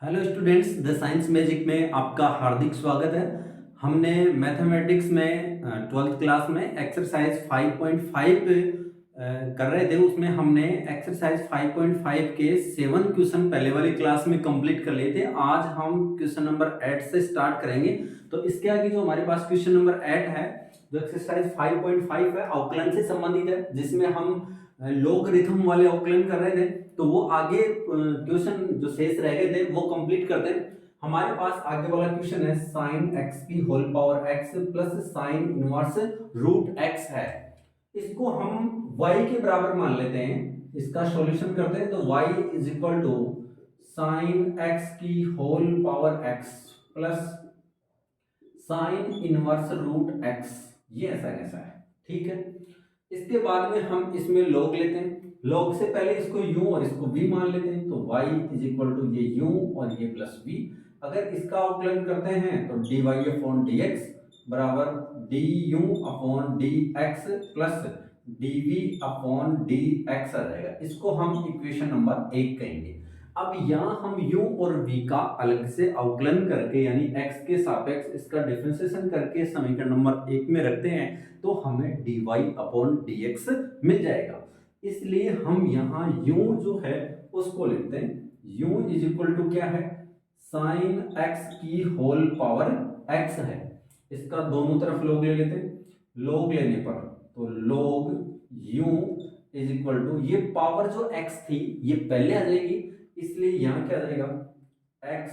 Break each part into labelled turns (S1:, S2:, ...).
S1: Hello students, the science magic में आपका हार्दिक स्वागत है। हमने मैथमेटिक्स में 12th क्लास में एक्सरसाइज 5.5 कर रहे थे। उसमें हमने एक्सरसाइज 5.5 के 7 क्वेश्चन पहले वाली क्लास में कंप्लीट कर लिए थे। आज हम क्वेश्चन नंबर 8 से स्टार्ट करेंगे। तो इसके आगे जो हमारे पास क्वेश्चन नंबर 8 है, जो एक्सरसाइज 5.5 है, अवकलन से संबंधित है, जिसमें हम लोगरिथम वाले अवकलन कर रहे थे। तो वो आगे क्वेश्चन जो शेष रह गए थे वो कंप्लीट करते हैं। हमारे पास आगे वाला क्वेश्चन है साइन एक्स की whole power x plus sine inverse root x है। इसको हम y के बराबर मान लेते हैं। इसका सॉल्यूशन करते हैं तो y is equal to sine x की whole power x plus sine inverse root x. ये ऐसा कैसा है, ठीक है। इसके बाद में हम इसमें लॉग लेते हैं। लॉग से पहले इसको u और इसको v मान लेते हैं तो y इज इक्वल टू ये u और ये प्लस v। अगर इसका अवकलन करते हैं तो dy अपॉन dx बराबर du upon dx plus dv upon dx आ जाएगा। इसको हम इक्वेशन नंबर 1 कहेंगे। अब यहाँ हम u और v का अलग से अवकलन करके यानी x के सापेक्ष इसका डिफरेंशिएशन करके समीकरण नंबर 1 में रखते हैं तो हमें dy अपॉन dx मिल जाएगा। इसलिए हम यहाँ u जो है उसको लिखते हैं। u इज इक्वल टू क्या है, साइन x की होल पावर x है। इसका दोनों तरफ लॉग ले लेते हैं। लॉग लेने पर तो log u is equal to ये पावर जो x थी ये पहले आ जाएगी, इसलिए यहां क्या आ जाएगा x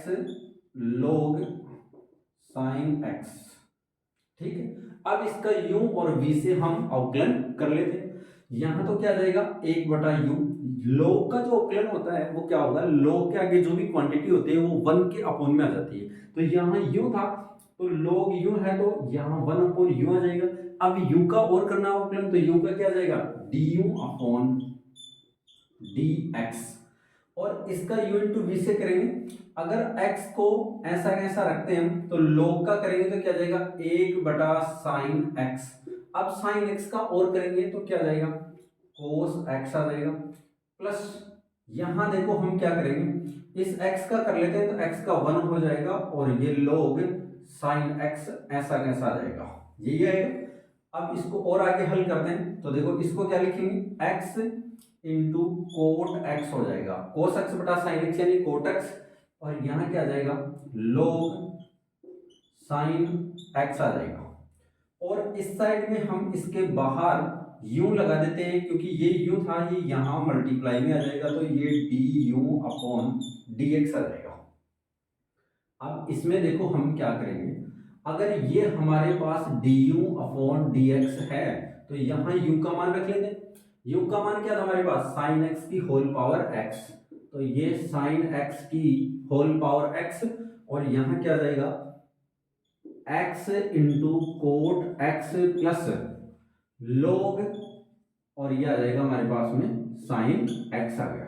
S1: log sin x, ठीक है। अब इसका u और v से हम अवकलन कर लेते हैं। यहां तो क्या आ जाएगा 1/u। log का जो अवकलन होता है वो क्या होगा, log के आगे जो भी क्वांटिटी होती है वो 1 के अपॉन में आ जाती है। तो यहाँ u था तो log u है तो यहाँ 1/u आ जाएगा। अब u का और करना अवकलन तो u का क्या आ जाएगा du अपॉन dx और इसका u इंटू वी से करेंगे। अगर x को ऐसा कैसा रखते हैं हम तो log का करेंगे तो क्या जाएगा 1/sin x। अब sin x का और करेंगे तो क्या जाएगा cos x आ जाएगा प्लस यहां देखो हम क्या करेंगे इस x का कर लेते हैं तो x का 1 हो जाएगा और ये log sin x ऐसा कैसा आ जाएगा, यही आएगा। अब इसको और आगे हल करते हैं तो देखो इसको क्या लिखेंगे x इंटू कोट एक्स हो जाएगा, कोस एक्स बटा साइन एक्स यानी कोट एक्स और यहाँ क्या आ जाएगा log साइन एक्स आ जाएगा। और इस साइड में हम इसके बाहर u लगा देते हैं क्योंकि ये u था ये यहाँ मल्टीप्लाई में आ जाएगा तो ये du अपॉन dx आ जाएगा। अब इसमें देखो हम क्या करेंगे, अगर ये हमारे पास du अपॉन dx है तो यहाँ u का मान रख लेते हैं। u का मान क्या था हमारे पास साइन x की होल पावर x, तो ये साइन x की होल पावर x और यहाँ क्या जाएगा x into coat x plus log और ये आ जाएगा हमारे पास में साइन x आ गया,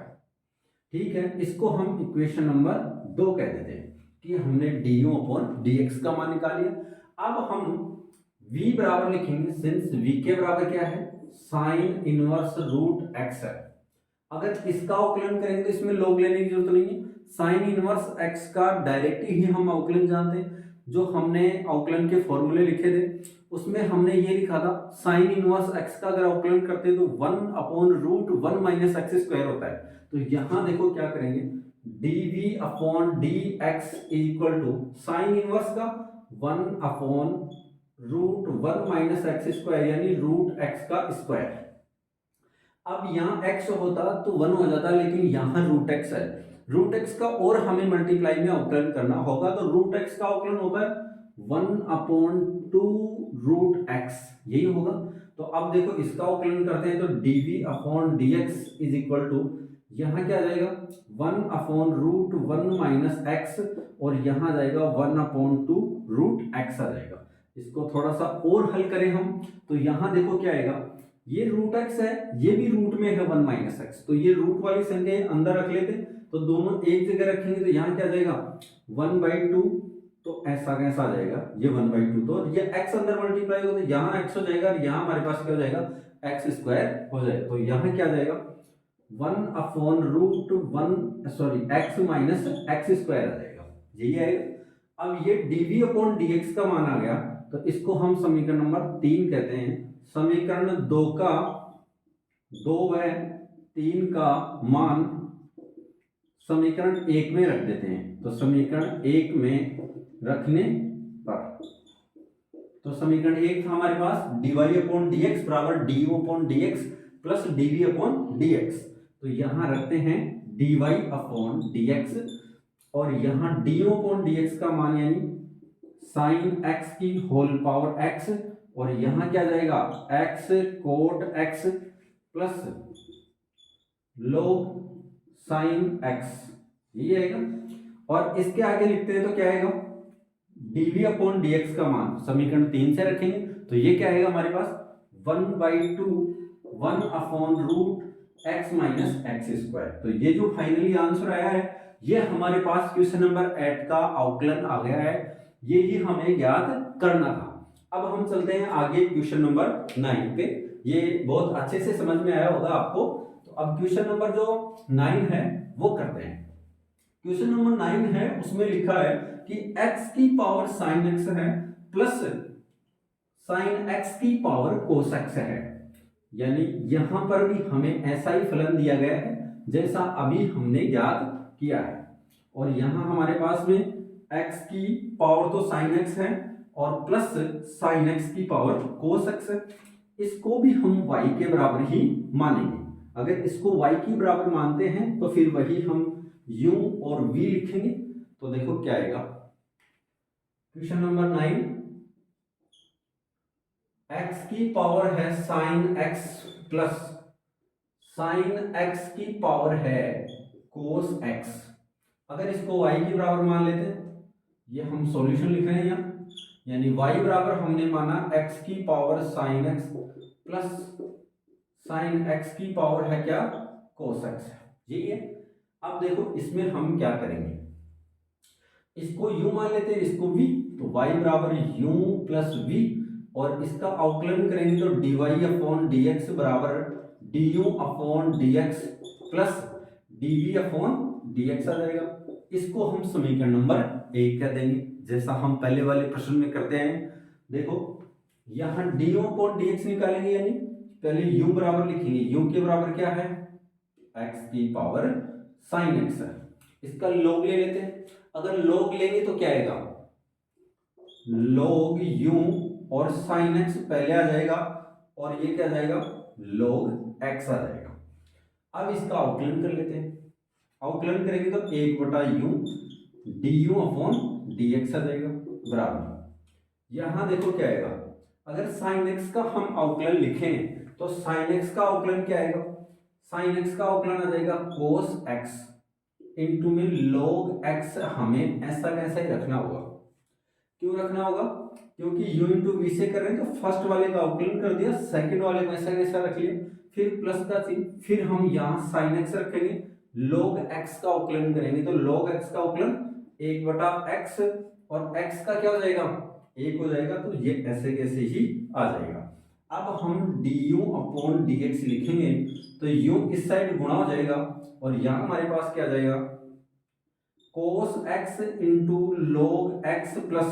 S1: ठीक है। इसको हम इक्वेशन नंबर 2 कह देते हैं कि हमने du अपॉन dx का मान निकाल लिया। अब हम v बराबर लिखेंगे सिंस v के बराबर क्या है साइन इनवर्स रूट x है। अगर इसका अवकलन करेंगे तो इसमें log लेने की जरूरत नहीं है। साइन इनवर्स x का डायरेक्ट ही हम अवकलन जानते हैं। जो हमने अवकलन के फॉर्मूले लिखे थे उसमें हमने ये लिखा था साइन इनवर्स x का अगर अवकलन करते तो 1 upon root 1 minus x square होता है। तो यहां देखो क्या करेंगे dv upon dx equal to sine inverse का 1 upon root 1 minus x square यानी रूट x का स्क्वायर। अब यहाँ x होता तो 1 हो जाता लेकिन यहाँ रूट x है। रूट x का और हमें मल्टीप्लाई में अवकलन करना होगा तो रूट x का अवकलन होता है 1 अपॉन 2 रूट x, यही होगा। तो अब देखो इसका अवकलन करते हैं तो dv upon dx is equal to यहाँ क्या आ जाएगा 1 अपॉन रूट 1 माइनस एक्स और यहाँ आ जाएगा 1 अपॉन 2 रूट x आ जाएगा। इसको थोड़ा सा और हल करें हम तो यहाँ देखो क्या आएगा, ये रूट x है ये भी रूट में है 1 माइनस एक्स, तो ये रूट वाली संख्या अंदर रख लेते तो दोनों एक जगह रखेंगे तो यहाँ क्या आ जाएगा 1/2, तो ऐसा कैसा आ जाएगा ये 1/2, तो ये x अंदर मल्टीप्लाई होगा तो यहाँ x हो जाएगा और यहाँ हमारे पास क्या हो जाएगा x स्क्वायर हो जाएगा। तो यहाँ क्या आ जाएगा एक्स माइनस एक्स स्क्वायर आ जाएगा, यही आएगा। अब ये डीवी अपॉन डीएक्स का मान आ गया, तो इसको हम समीकरण नंबर 3 कहते हैं। समीकरण 2 का 2 व 3 का मान समीकरण 1 में रख देते हैं। तो समीकरण 1 में रखने पर, तो समीकरण 1 था हमारे पास dy अपॉन dx बराबर du upon dx plus dv upon dx। तो यहां रखते हैं dy अपॉन dx, और यहां du अपॉन dx का मान यानी साइन x की होल पावर x, और यहां क्या जाएगा x cot x plus log sine x, ये आएगा। और इसके आगे लिखते हैं तो क्या आएगा dv अपॉन dx का मान समीकरण 3 से रखेंगे, तो ये क्या आएगा हमारे पास 1/2 1 upon root x minus x square. तो ये जो फाइनली आंसर आया है, ये हमारे पास क्वेश्चन नंबर 8 का आउटलाइन आ गया है। ये हमें ज्ञात करना था। अब हम चलते हैं आगे क्वेश्चन नंबर 9 पे। ये बहुत अच्छे से समझ में आया होगा आपको। तो अब क्वेश्चन नंबर जो 9 है वो करते हैं। क्वेश्चन नंबर 9 है, उसमें लिखा है कि x की पावर sin x है प्लस sin x की पावर cos x है। यानी यहां पर भी हमें ऐसा ही फलन दिया गया है जैसा अभी हमने ज्ञात किया है। और यहां हमारे पास में x की पावर तो sin x है और प्लस sin x की पावर cos x है। इसको भी हम y के बराबर ही मानेंगे। अगर इसको y की बराबर मानते हैं तो फिर वही हम u और v लिखेंगे। तो देखो क्या आएगा क्वेश्चन नंबर 9, x की पावर है sin x plus sin x की पावर है cos x। अगर इसको y की बराबर मान लेते हैं, ये हम सॉल्यूशन लिख रहे हैं यहाँ, यानी y बराबर हमने माना x की power sin x plus sin x की पावर है क्या cos x, यही है। अब देखो इसमें हम क्या करेंगे, इसको u मान लेते हैं, इसको v, तो y बराबर u प्लस v, और इसका अवकलन करेंगे तो dy अपॉन dx बराबर du upon dx plus dv upon dx आ जाएगा। इसको हम समीकरण नंबर 1 कह देंगे, जैसा हम पहले वाले प्रश्न में करते हैं। देखो यहां du अपॉन dx निकालेंगे, यानी पहले u बराबर लिखेंगे, u के बराबर क्या है x की पावर sin x है। इसका log ले लेते हैं। अगर log लेंगे तो क्या आएगा log u और sin x पहले आ जाएगा, और ये क्या जाएगा log x आ जाएगा। अब इसका आउटलाइन कर लेते हैं। आउटलाइन करेंगे तो 1/u du अपॉन dx आ जाएगा बराबर। यहां देखो क्या आएगा, अगर sin x का हम आउटलाइन लिखें तो sin x का आउटलाइन क्या आएगा, sin x का आउटलाइन आ जाएगा cos x इंटू में log x। हमें ऐसा कैसा ही रखना होगा। क्यों रखना होगा, क्योंकि u इंटू वी से कर रहे हैं, तो फर्स्ट वाले का आउटलाइन कर दिया, सेकंड वाले को ऐसा कैसा रख लिया, फिर प्लस का चिन्ह, फिर हम यहाँ sin x रखेंगे, log x का आउटलाइन करेंगे तो log x का आउटलाइन 1/x, और x का क्या हो जाएगा 1 हो जाएगा। तो ये ऐसे कैसे ही आ जाएगा। अब हम du अपॉन dx लिखेंगे तो u इस साइड गुणा हो जाएगा, और यहाँ हमारे पास क्या आ जाएगा cos x into log x plus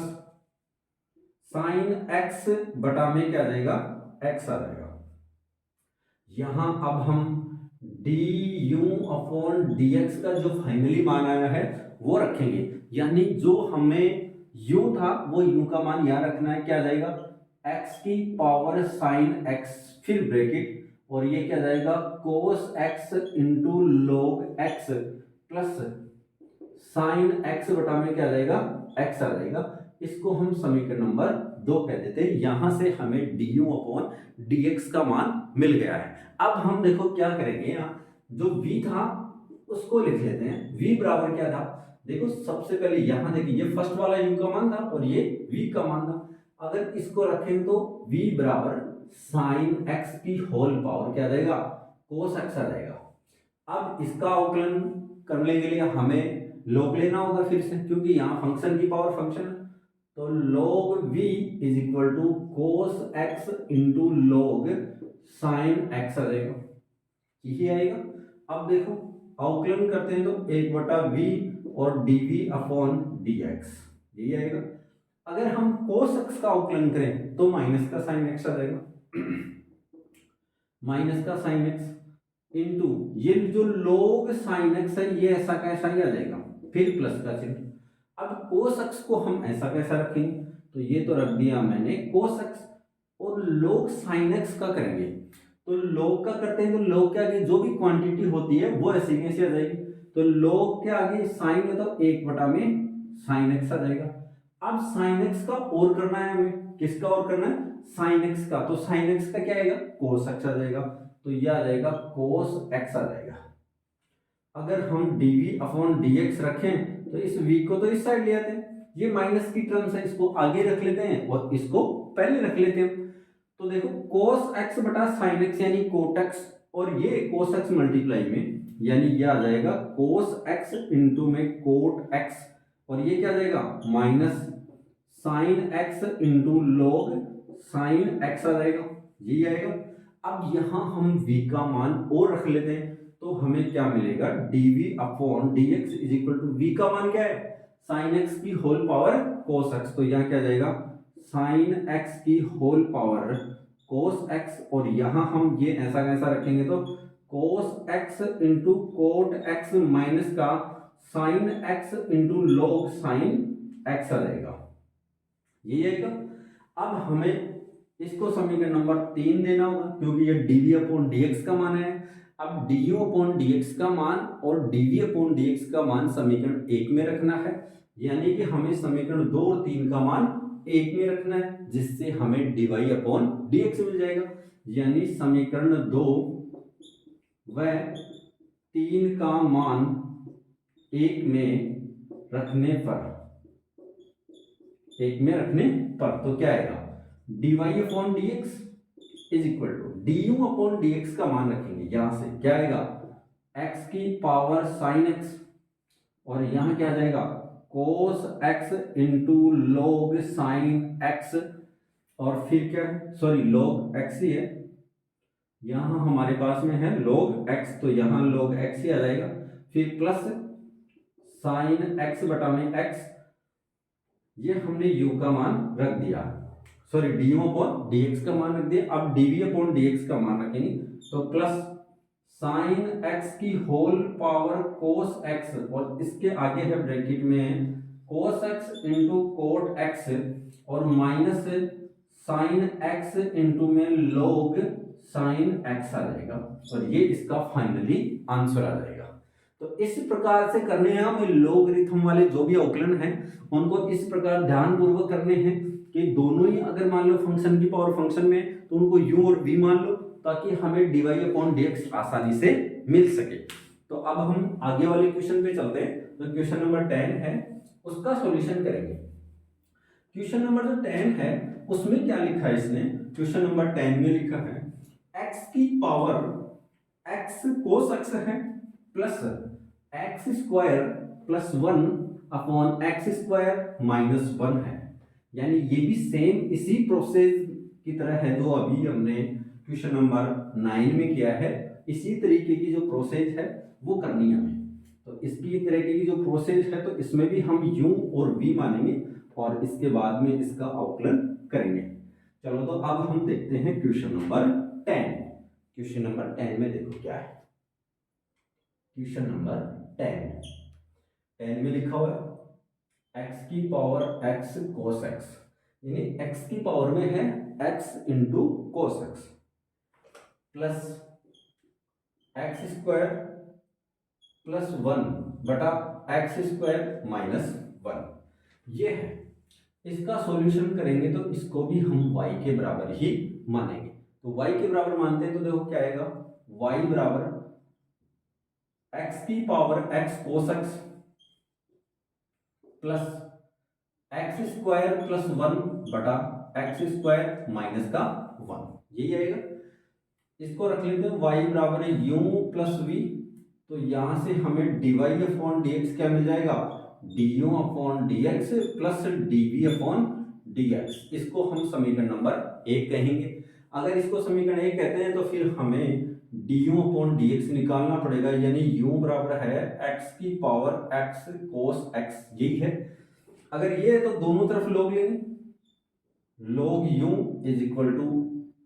S1: sin x बटा में क्या आ जाएगा x आ जाएगा। यहां अब हम du अपॉन dx का जो फाइनली मान आया है वो रखेंगे, यानी जो हमें u था वो u का मान यहां रखना है, क्या आ जाएगा x की पावर sin x, फिर ब्रैकेट, और ये क्या जाएगा cos x into log x plus sin x बटा में क्या आ जाएगा x आ जाएगा। इसको हम समीकरण नंबर 2 कह देते हैं। यहां से हमें du अपॉन dx का मान मिल गया है। अब हम देखो क्या करेंगे, यहाँ जो v था उसको लिख लेते हैं। v बराबर क्या था, देखो सबसे पहले यहां देखिए ये फर्स्ट वाला u का मान था और ये v का मान था। अगर इसको रखें तो v बराबर sin x की होल पावर क्या आ जाएगा cos x आ जाएगा। अब इसका अवकलन करने के लिए हमें log लेना होगा फिर से, क्योंकि यहाँ फंक्शन की पावर फंक्शन है। तो log v is equal to cos x into log sin x आ जाएगा, यही आएगा। अब देखो अवकलन करते हैं तो 1/v और dv अपॉन dx यही आएगा। अगर हम cos x का अवकलन करें तो माइनस का साइन x आ जाएगा, माइनस का साइन x इंटू ये जो log साइन x है ये ऐसा का ऐसा ही आ जाएगा, फिर प्लस का चिन्ह। अब cos x को हम ऐसा कैसा रखेंगे, तो ये तो रख दिया मैंने cos x, और log sin x का करेंगे तो log का करते हैं तो log के आगे जो भी क्वांटिटी होती है वो ऐसे कैसे आ जाएगी, तो log के आगे साइन है तो 1 में sin x आ जाएगा। अब sin x का और करना है हमें, किसका और करना है, sin x का, तो sin x का क्या आएगा, cos x आ जाएगा, तो ये आ जाएगा cos x आ जाएगा। अगर हम dv अपॉन dx रखें तो इस v को तो इस साइड ले आते हैं, ये माइनस की टर्म्स है इसको आगे रख लेते हैं और इसको पहले रख लेते हैं। तो देखो cos x बटा sin x यानी cot x, और ये cos x मल्टीप्लाई में यानी ये आ जाएगा cos x इंटू में cot x, और ये क्या आ जाएगा minus sin x into log sin x आ जाएगा, यही आएगा। अब यहाँ हम v का मान और रख लेते हैं तो हमें क्या मिलेगा, dv upon dx is equal to v का मान क्या है, sin x की होल पावर cos x, तो यहाँ क्या आ जाएगा sin x की होल पावर cos x, और यहाँ हम ये ऐसा कैसा रखेंगे तो cos x into coat x minus का sin x into log sin x आ जाएगा, ये आएगा। अब हमें इसको समीकरण नंबर 3 देना होगा क्योंकि ये dv अपॉन dx का मान है। अब du अपॉन dx का मान और dv अपॉन dx का मान समीकरण 1 में रखना है, यानी कि हमें समीकरण 2 और 3 का मान 1 में रखना है, जिससे हमें dy अपॉन dx मिल जाएगा। यानी समीकरण 2 व 3 का मान 1 में रखने पर, तो क्या आएगा, dy upon dx is equal to du upon dx का मान रखेंगे, यहां से क्या आएगा x की पावर sin x, और यहां क्या आ जाएगा cos x into log sin x, और फिर क्या है, सॉरी log x ही है, यहां हमारे पास में है log x, तो यहां log x ही आ जाएगा, फिर प्लस sin x बटा में x, ये हमने u का मान रख दिया, सॉरी du अपॉन dx का मान रख दिया। अब dv अपॉन dx का मान रखेंगे तो प्लस sin x की होल पावर cos x, और इसके आगे है ब्रैकेट में cos x into coat x, और माइनस sin x इंटू में log sin x आ जाएगा, और ये इसका फाइनली आंसर आ जाएगा। तो इस प्रकार से करने हैं हमें लोगरिथम वाले जो भी अवकलन हैं उनको इस प्रकार ध्यान पूर्वक करने हैं कि दोनों ही अगर मान लो फंक्शन की पावर फंक्शन में तो उनको u और v मान लो, ताकि हमें dy अपॉन dx आसानी से मिल सके। तो अब हम आगे वाले क्वेश्चन पे चलते हैं। तो क्वेश्चन नंबर 10 है, उसका सॉल्यूशन करेंगे। क्वेश्चन नंबर जो 10 है उसमें क्या लिखा है इसने, क्वेश्चन नंबर 10 में लिखा है x की पावर x cos x है plus x square plus 1 upon x square minus 1 है, यानी ये भी सेम इसी प्रोसेस की तरह है जो अभी हमने क्वेश्चन नंबर 9 में किया है, इसी तरीके की जो प्रोसेस है वो करनी है हमें। तो इसकी तरीके की जो प्रोसेस है तो इसमें भी हम u और v मानेंगे और इसके बाद में इसका अवकलन करेंगे। चलो तो अब हम देखते हैं क्वेश्चन नंबर 10। क्वेश्चन नंबर 10 में देखो क्या है, क्वेश्चन नंबर 10 में लिखा हुआ है x की पावर x cos x, यानी x की पावर में है x into cos x plus x square plus 1 बटा x स्क्वायर माइनस 1, ये है। इसका सॉल्यूशन करेंगे तो इसको भी हम y के बराबर ही मानेंगे। तो y के बराबर मानते हैं तो देखो क्या आएगा, y बराबर x की power x cos x plus x square plus 1 बटा x स्क्वायर माइनस का 1, यही आएगा। इसको रख लेते हैं y बराबर है u प्लस v, तो यहां से हमें dy अपॉन dx क्या मिल जाएगा, du upon dx plus dv upon dx। इसको हम समीकरण नंबर 1 कहेंगे। अगर इसको समीकरण 1 कहते हैं तो फिर हमें D you upon d x निकालना पड़ेगा, यानी यू बराबर है एक्स की पावर एक्स कोस एक्स, यही है। अगर ये है तो दोनों तरफ लॉग लेंगे, log u is equal to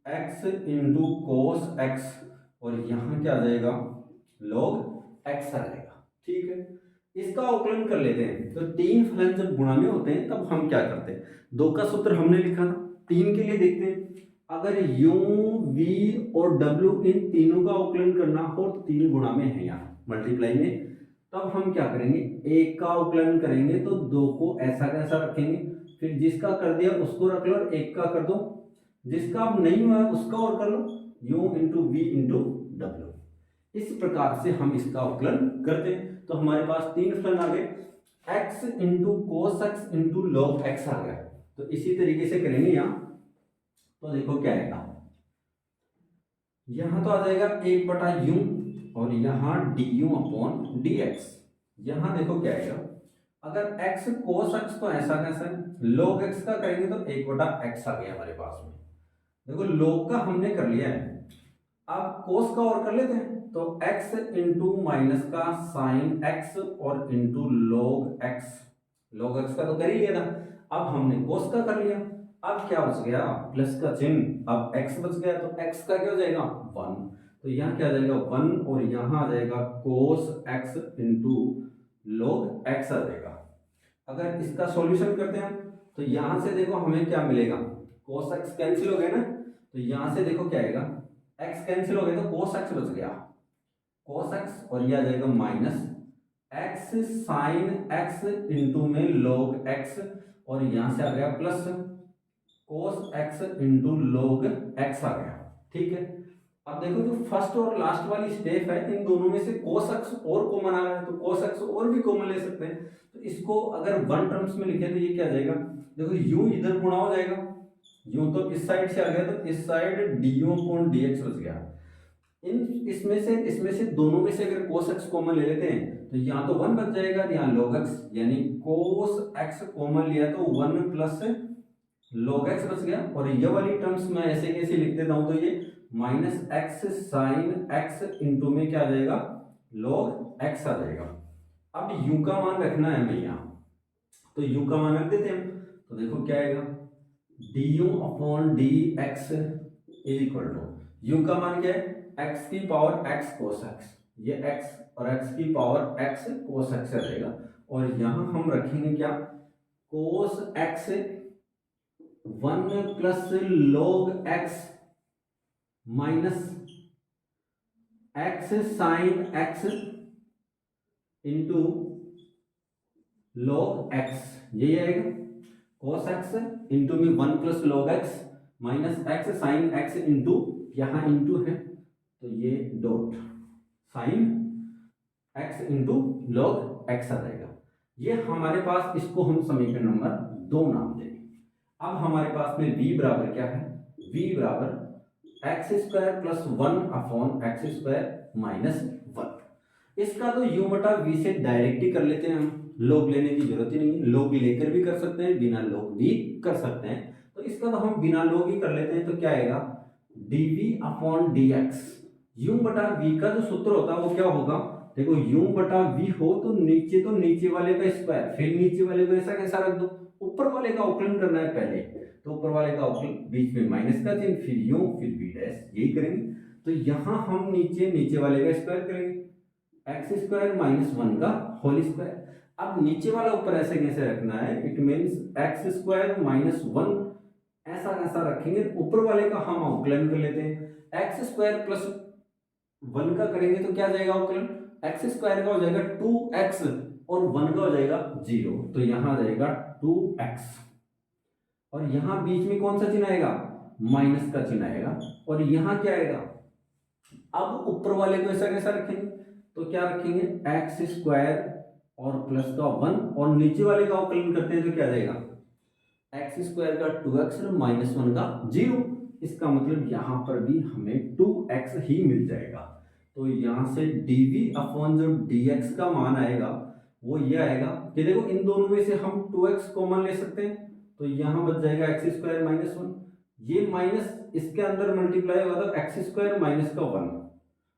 S1: x into cos x, और यहां क्या आ जाएगा log x आ जाएगा। ठीक है, इसका अवकलन कर लेते हैं। तो तीन फलन जब गुणा में होते हैं तब हम क्या करते हैं, दो का सूत्र हमने लिखा था, तीन के लिए देखते हैं। अगर u v और w इन तीनों का अवकलन करना हो, तीन गुणा में है यहाँ मल्टीप्लाई में, तब हम क्या करेंगे, एक का अवकलन करेंगे तो दो को ऐसा कैसा रखेंगे, फिर जिसका कर दिया उसको रख लो और एक का कर दो, जिसका अब नहीं हुआ उसका और कर लो, u इंटू वी इंटू डब्ल्यू। इस प्रकार से हम इसका अवकलन करते हैं। तो हमारे पास तीन फलन आ गए, x into cos x into log x आ गया। तो इसी तरीके से करेंगे यहाँ, तो देखो क्या आएगा, यहां तो आ जाएगा एक बटा यू और यहाँ D you upon d x. यहां देखो क्या आएगा, अगर x कोस x तो ऐसा कैसा है, log x का करेंगे तो एक बटा x आ गया हमारे पास में। देखो log का हमने कर लिया है, अब कोस का और कर लेते हैं। तो x इंटू माइनस का साइन x और into log x, log x का तो कर ही लिया था, अब हमने कोस का कर लिया। अब क्या बच गया, प्लस का चिन्ह, अब x बच गया, तो x का क्या हो जाएगा 1, तो यहाँ क्या आ जाएगा 1 और यहाँ आ जाएगा कोस x इंटू log x आ जाएगा। अगर इसका सॉल्यूशन करते हैं तो यहां से देखो हमें क्या मिलेगा, cos x कैंसिल हो गया ना, तो यहां से देखो क्या आएगा, x कैंसिल हो गया तो cos x बच गया, cos x, और ये आ जाएगा minus x sine x into में log x, और यहां से आ गया plus cos x into log x आ गया। ठीक है, अब देखो जो फर्स्ट और लास्ट वाली स्टेप है, इन दोनों में से cos x और कॉमन आ रहा है, तो cos x और भी कॉमन ले सकते हैं। तो इसको अगर वन टर्म्स में लिखे तो ये क्या आ जाएगा, देखो u इधर गुणा हो जाएगा, u तो इस साइड से आ गया तो इस साइड du अपॉन dx बच गया। इसमें से दोनों में से अगर cos x कॉमन ले लेते हैं तो यहाँ तो 1 बच जाएगा, यहाँ log x, यानी cos x कॉमन लिया तो 1 प्लस log x बच गया। और ये वाली टर्म्स मैं ऐसे कैसे लिख देता हूँ, तो ये minus x sine x into में क्या आ जाएगा log x आ जाएगा। अब u का मान रखना है हमें यहाँ, तो u का मान रख देते हैं। तो देखो क्या आएगा, du upon d x is equal to, u का मान क्या है x की पावर x कोस x, ये x और x की पावर x कोस x आ जाएगा। और यहाँ हम रखेंगे क्या, cos x 1 plus log x minus x sine x into log x, यही आएगा cos x इंटू में 1 plus log x minus x sine x into, यहाँ इंटू है तो ये dot sine x into log x आ जाएगा। ये हमारे पास, इसको हम समीकरण नंबर 2 नाम देंगे। अब हमारे पास में v बराबर क्या है, v बराबर x square plus 1 upon x square minus 1। इसका तो u बटा v से डायरेक्ट ही कर लेते हैं हम, log लेने की जरूरत ही नहीं है, log लेकर भी कर सकते हैं, बिना log भी कर सकते हैं। तो इसका तो हम बिना log ही कर लेते हैं। तो क्या आएगा, dv अपॉन dx, u बटा v का जो सूत्र होता है वो क्या होगा, देखो u बटा v हो तो नीचे वाले का स्क्वायर, फिर नीचे वाले को ऐसा कैसा रख दो, ऊपर वाले का अवकलन करना है पहले, तो ऊपर वाले का अवकलन, बीच में माइनस का चिन्ह, फिर u फिर v डैश, यही करेंगे। तो यहाँ हम नीचे वाले का स्क्वायर करेंगे, एक्स स्क्वायर माइनस 1 का होल स्क्वायर। अब नीचे वाला ऊपर ऐसे कैसे रखना है, it means x square minus 1 ऐसा कैसा रखेंगे, ऊपर वाले का हम अवकलन कर लेते हैं। एक्स स्क्वायर प्लस 1 का करेंगे तो क्या जाएगा अवकलन, एक्स स्क्वायर का हो जाएगा 2x और 1 का हो जाएगा 0, तो यहाँ आ जाएगा 2x, और यहाँ बीच में कौन सा चिन्ह आएगा, माइनस का चिन्ह आएगा, और यहाँ क्या आएगा, अब ऊपर वाले को ऐसा कैसा रखेंगे, तो क्या रखेंगे एक्स स्क्वायर और प्लस का 1, और नीचे वाले का अवकलन करते हैं तो क्या जाएगा, एक्स स्क्वायर का 2x और माइनस 1 का 0। इसका मतलब यहाँ पर भी हमें 2x ही मिल जाएगा। तो यहाँ से dv अपॉन जो dx का मान आएगा वो ये आएगा कि देखो इन दोनों में से हम 2x कॉमन ले सकते हैं, तो यहाँ बच जाएगा एक्स स्क्वायर माइनस 1, ये माइनस इसके अंदर मल्टीप्लाई होगा तो एक्स स्क्वायर माइनस का 1,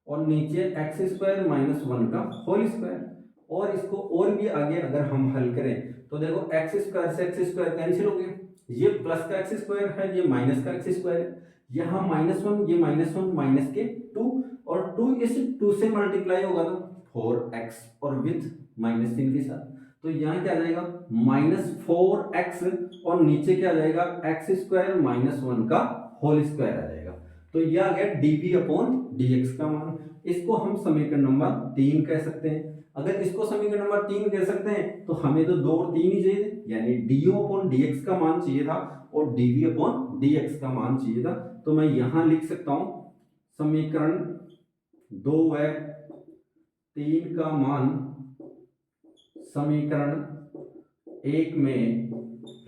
S1: और नीचे एक्स स्क्वायर माइनस 1 का होल स्क्वायर। और इसको और भी आगे अगर हम हल करें तो देखो एक्स स्क्वायर से एक्स स्क्वायर कैंसिल हो गया, ये प्लस का एक्स स्क्वायर है, ये माइनस का एक्स स्क्वायर है, यहाँ -1 ये -1 माइनस के 2 और 2 इस 2 से मल्टीप्लाई होगा तो 4x और विथ -3 के साथ। तो यहाँ क्या आ जाएगा -4x और नीचे क्या आ जाएगा एक्स स्क्वायर माइनस 1 का होल स्क्वायर आ जाएगा। तो यह आ गया dv अपॉन dx का मान। इसको हम समीकरण नंबर 3 कह सकते हैं। अगर इसको समीकरण नंबर 3 कह सकते हैं तो हमें तो 2 और 3 ही चाहिए थे, यानी du अपॉन dx का मान चाहिए था और dv अपॉन dx का मान चाहिए था। तो मैं यहां लिख सकता हूं समीकरण 2 व 3 का मान समीकरण 1 में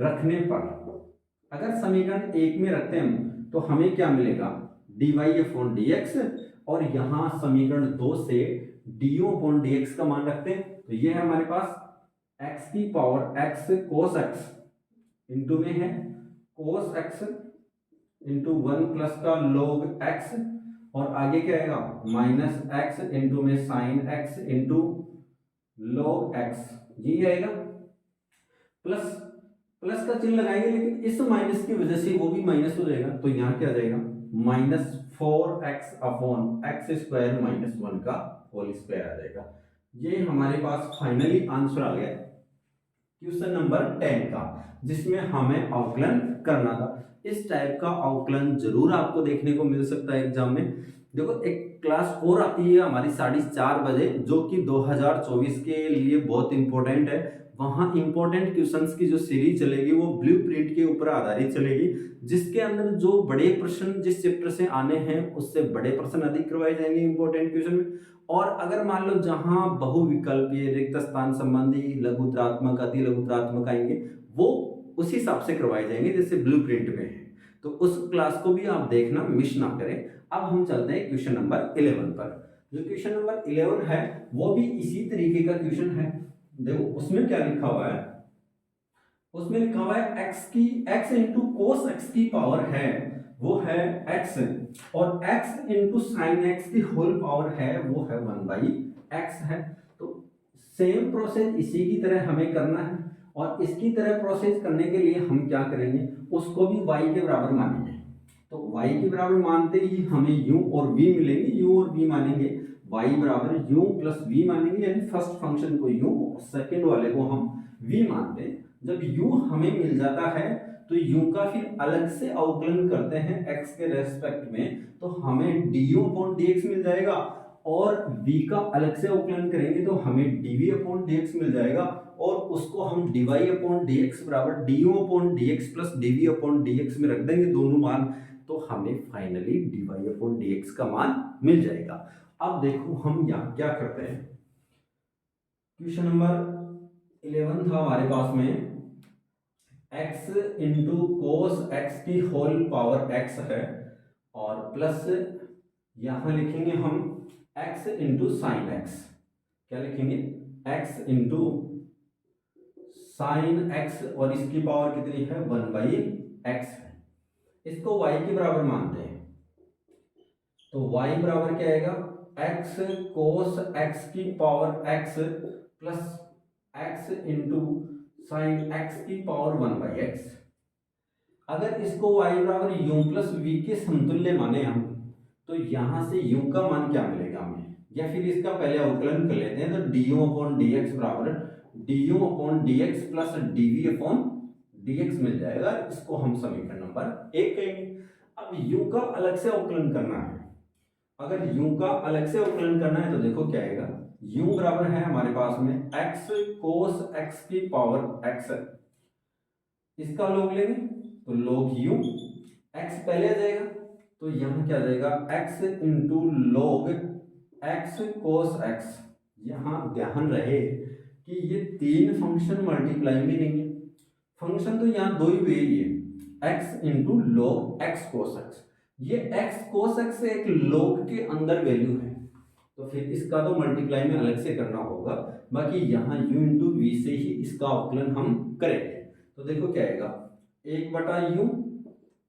S1: रखने पर, अगर समीकरण 1 में रखते हैं तो हमें क्या मिलेगा dy अपॉन dx, और यहां समीकरण 2 से du अपॉन dx का मान रखते हैं तो ये है हमारे पास x की power x cos x into में है cos x इंटू 1 प्लस का log x, और आगे क्या आएगा माइनस x इंटू में sine x into log x, ये आएगा। प्लस प्लस का चिन्ह लगाएंगे लेकिन इस माइनस की वजह से वो भी माइनस हो जाएगा, तो यहाँ क्या आ जाएगा -4x upon x square minus 1 का होल स्क्वायर आ जाएगा। ये हमारे पास फाइनली आंसर आ गया क्वेश्चन नंबर 10 का, जिसमें हमें अवकलन करना था। इस टाइप का अवकलन जरूर आपको देखने को मिल सकता है एग्जाम में। देखो एक क्लास और आती है हमारी 4:30 बजे, जो कि 2024 के लिए बहुत इंपॉर्टेंट है। वहां इंपॉर्टेंट क्वेश्चंस की जो सीरीज चलेगी वो ब्लूप्रिंट के ऊपर आधारित चलेगी, जिसके अंदर जो बड़े प्रश्न जिस चैप्टर से आने हैं उससे बड़े प्रश्न अधिक करवाए जाएंगे इंपॉर्टेंट क्वेश्चन में। और अगर मान लो जहां बहुविकल्पीय रिक्त स्थान संबंधी लघुत्रात्मक अति लघुत्रात्मक आएंगे वो उसी हिसाब से करवाए जाएंगे जैसे ब्लूप्रिंट में है, तो उस क्लास को भी आप देखना, मिस ना करें। अब हम चलते हैं क्वेश्चन नंबर 11 पर। जो क्वेश्चन नंबर 11 है वो भी इसी तरीके का क्वेश्चन है। देखो उसमें क्या लिखा हुआ है, उसमें लिखा हुआ है x इंटू कोस x की पावर है वो है x, और x इंटू साइन x की होल पावर है वो है 1/x है। तो सेम प्रोसेस इसी की तरह हमें करना है, और इसकी तरह प्रोसेस करने के लिए हम क्या करेंगे, उसको भी y के बराबर मानेंगे। तो y के बराबर मानते ही हमें u और v मिलेंगे, u और v मानेंगे, y बराबर u प्लस v मानेंगे, यानी फर्स्ट फंक्शन को u सेकंड वाले को हम v मानते हैं। जब u हमें मिल जाता है तो u का फिर अलग से अवकलन करते हैं x के रेस्पेक्ट में, तो हमें du अपॉन dx मिल जाएगा, और v का अलग से अवकलन करेंगे तो हमें dv अपॉन dx मिल जाएगा, और उसको हम dy अपॉन dx बराबर du upon dx plus dv upon dx में रख देंगे दोनों मान, तो हमें फाइनली dy अपॉन dx का मान मिल जाएगा। अब देखो हम यहाँ क्या करते हैं, क्वेश्चन नंबर 11 था हमारे पास में x इंटू कोस x की होल पावर x है, और प्लस यहां लिखेंगे हम x इंटू साइन x, क्या लिखेंगे x इंटू साइन x, और इसकी पावर कितनी है 1/x है। इसको y के बराबर मानते हैं, तो y बराबर क्या आएगा x कोस x की power x plus x into sign x की पावर 1/x। अगर इसको y बराबर u प्लस v के समतुल्य माने हम, तो यहां से u का मान क्या मिलेगा हमें, या फिर इसका पहले अवकलन कर लेते हैं, तो du अपॉन dx बराबर du upon dx plus dv upon dx मिल जाएगा। इसको हम समीकरण नंबर 1 कहेंगे। अब u का अलग से अवकलन करना है, अगर u का अलग से अवकलन करना है तो देखो क्या आएगा, u बराबर है हमारे पास में x कोस x की पावर x, इसका लॉग लेंगे तो log u, x पहले आ जाएगा तो यहाँ क्या आ जाएगा x into log x cos x। यहाँ ध्यान रहे कि ये तीन फंक्शन मल्टीप्लाई में नहीं है, फंक्शन तो यहाँ दो ही हुए, ये x into log x cos x, ये x कोस x एक log के अंदर वैल्यू है, तो फिर इसका तो मल्टीप्लाई में अलग से करना होगा, बाकी यहाँ u इंटू वी से ही इसका अवकलन हम करेंगे। तो देखो क्या आएगा 1/u,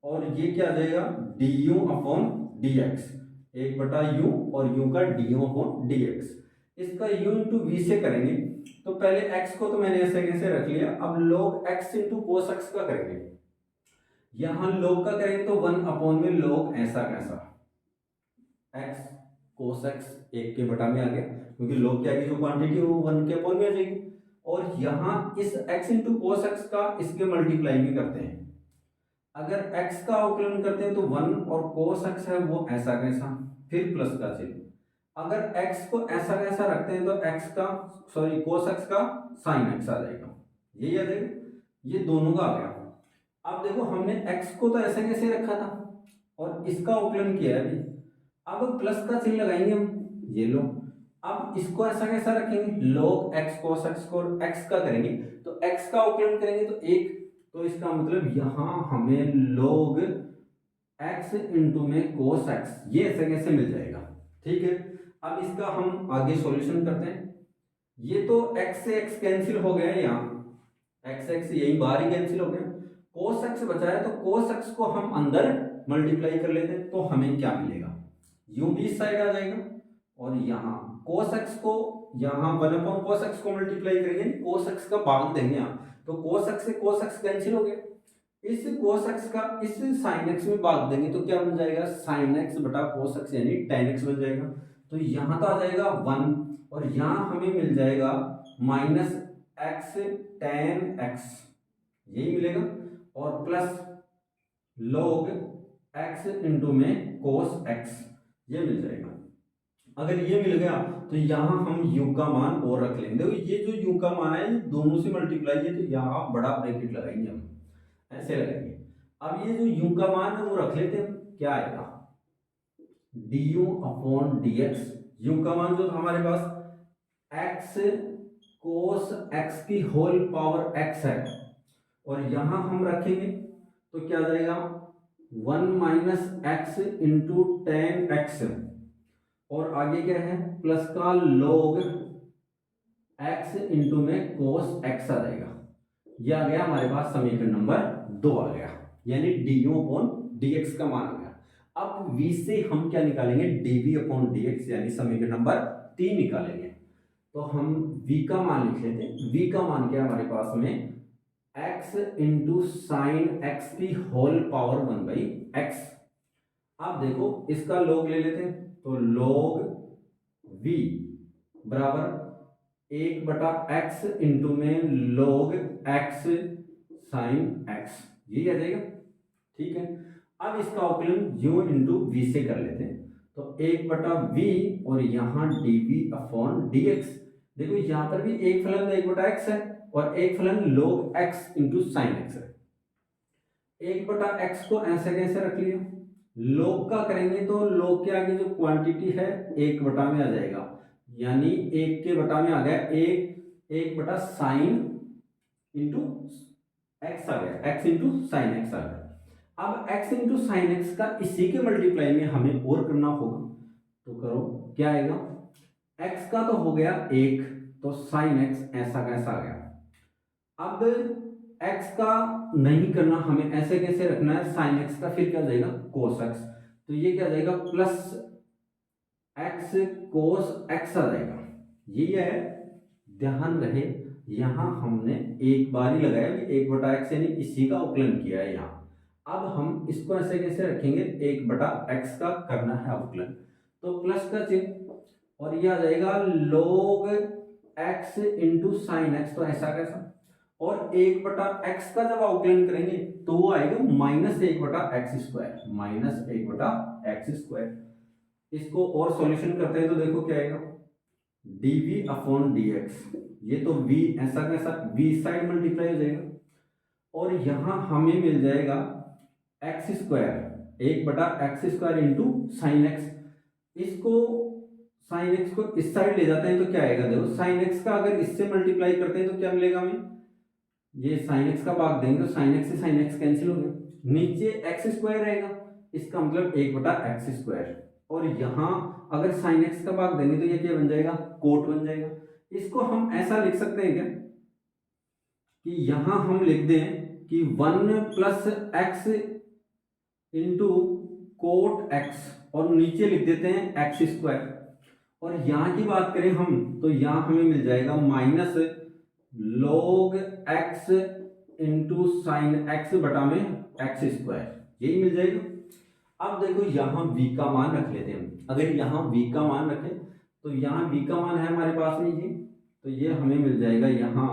S1: और ये क्या आ जाएगा du अपॉन dx, 1 बटा यू और यू का डी अपॉन डी एक्स। इसका u इंटू वी से करेंगे तो पहले x को तो मैंने ऐसे कैसे रख लिया, अब log x into cos x का करेंगे। यहां log का करेंगे तो 1 अपॉन में log ऐसा कैसा x कोस एक्स 1 के बटा में आ गया, क्योंकि log की आगे जो क्वांटिटी है वो 1 के अपॉन में आ जाएगी। और यहां इस x इंटू कोस एक्स का इसके मल्टीप्लाई में करते हैं। अगर x का अवकलन करते हैं तो 1 और कोस एक्स है वो ऐसा कैसा, फिर प्लस का चिन्ह। अगर x को ऐसा कैसा रखते हैं तो x का सॉरी कोस x का साइन x आ जाएगा, यही आ जाएगा, ये दोनों का आ गया। अब देखो हमने x को तो ऐसे कैसे रखा था और इसका अवकलन किया है अभी, अब प्लस का चिन्ह लगाएंगे हम, ये लो। अब इसको ऐसा कैसा रखेंगे, log x cos x को x का करेंगे तो x का अवकलन करेंगे तो 1, तो इसका मतलब यहां हमें log x इंटू में cos x ये ऐसे कैसे मिल जाएगा। ठीक है, अब इसका हम आगे सॉल्यूशन करते हैं। ये तो x से x कैंसिल हो गया है, यहाँ x x यही बाहर ही कैंसिल हो गया, cos x बचा है तो cos x को हम अंदर मल्टीप्लाई कर लेते हैं तो हमें क्या मिलेगा, यूं भी इस साइड आ जाएगा और यहाँ cos x को यहाँ 1 अपॉन cos x को मल्टीप्लाई करेंगे, cos x का भाग देंगे यहाँ तो cos x से cos x कैंसिल हो गया, इस cos x का इस sin x में भाग देंगे तो क्या बन जाएगा, sin x बटा cos x यानी tan x बन जाएगा। तो यहाँ तो आ जाएगा 1 और यहाँ हमें मिल जाएगा माइनस x tan x, यही मिलेगा, और प्लस log x इंटू में cos x ये मिल जाएगा। अगर ये मिल गया तो यहाँ हम u का मान और रख लेंगे, देखो ये जो u का मान है दोनों से मल्टीप्लाई है तो यहाँ बड़ा ब्रैकेट लगाएंगे हम, ऐसे लगाएंगे। अब ये जो u का मान है वो रख लेते हैं, क्या आएगा du अपॉन dx, u का मान जो था हमारे पास x cos x की होल पावर x है और यहाँ हम रखेंगे तो क्या जाएगा 1 minus x into ten x और आगे क्या है प्लस का log x इंटू में cos x आ जाएगा। यह आ गया हमारे पास समीकरण नंबर 2 आ गया, यानी du अपॉन dx का मान आ गया। अब v से हम क्या निकालेंगे, dv अपॉन dx यानी समीकरण नंबर 3 निकालेंगे। तो हम v का मान लिख लेते हैं, v का मान क्या है हमारे पास में x इंटू साइन एक्स की होल पावर 1 बाई एक्स। अब देखो इसका log ले लेते हैं तो log v बराबर 1 बटा x इंटू में log x साइन x, यही आ जाएगा। ठीक है, अब इसका अवकलन u इंटू वी से कर लेते हैं तो 1 बटा v और यहाँ dv अपॉन dx। देखो यहाँ पर भी एक फलन 1 बटा x है और एक फलन log x into sign x है। 1 बटा x को ऐसे कैसे रख लिया, log का करेंगे तो log के आगे जो क्वांटिटी है 1 बटा में आ जाएगा, यानी 1 के बटा में आ गया 1 बटा साइन इंटू x आ गया, x इंटू साइन x आ गया। अब x इंटू साइन x का इसी के मल्टीप्लाई में हमें और करना होगा तो करो, क्या आएगा x का तो हो गया 1 तो साइन x ऐसा कैसा आ गया। अब x का नहीं करना, हमें ऐसे कैसे रखना है साइन x का, फिर क्या जाएगा cos x, तो ये क्या जाएगा प्लस x cos x आ जाएगा। यही है, ध्यान रहे यहाँ हमने एक बार ही लगाया, 1 बटा x यानी इसी का अवकलन किया है यहाँ। अब हम इसको ऐसे कैसे रखेंगे, 1 बटा x का करना है अवकलन तो प्लस का चिन्ह और ये आ जाएगा log x into sign x, तो ऐसा कैसा, और 1 बटा x का जब अवकलन करेंगे तो वो आएगा माइनस 1 बटा एक्स स्क्वायर, माइनस 1 बटा एक्स स्क्वायर। इसको और सॉल्यूशन करते हैं तो देखो क्या आएगा dv अपॉन dx, ये तो v ऐसा कैसा v साइड मल्टीप्लाई हो जाएगा और यहाँ हमें मिल जाएगा एक्स स्क्वायर, 1 बटा x square into sine x. इसको साइन एक्स को इस साइड ले जाते हैं तो क्या आएगा, देखो साइन एक्स का अगर इससे मल्टीप्लाई करते हैं तो क्या मिलेगा हमें, ये साइन एक्स का भाग देंगे तो साइन एक्स से साइन एक्स कैंसिल हो गया, नीचे एक्स स्क्वायर रहेगा, इसका मतलब 1 बटा एक्स स्क्वायर, और यहाँ अगर साइन एक्स का भाग देंगे तो ये क्या बन जाएगा कोट बन जाएगा। इसको हम ऐसा लिख सकते हैं क्या कि यहाँ हम लिख दें कि 1 plus x into cot x, और नीचे लिख देते हैं एक्स स्क्वायर। और यहाँ की बात करें हम तो यहाँ हमें मिल जाएगा minus log x into sine x बटा में एक्स स्क्वायर, यही मिल जाएगा। अब देखो यहाँ v का मान रख लेते हैं। अगर यहाँ v का मान रखें तो यहाँ v का मान है हमारे पास में ये, तो ये हमें मिल जाएगा यहाँ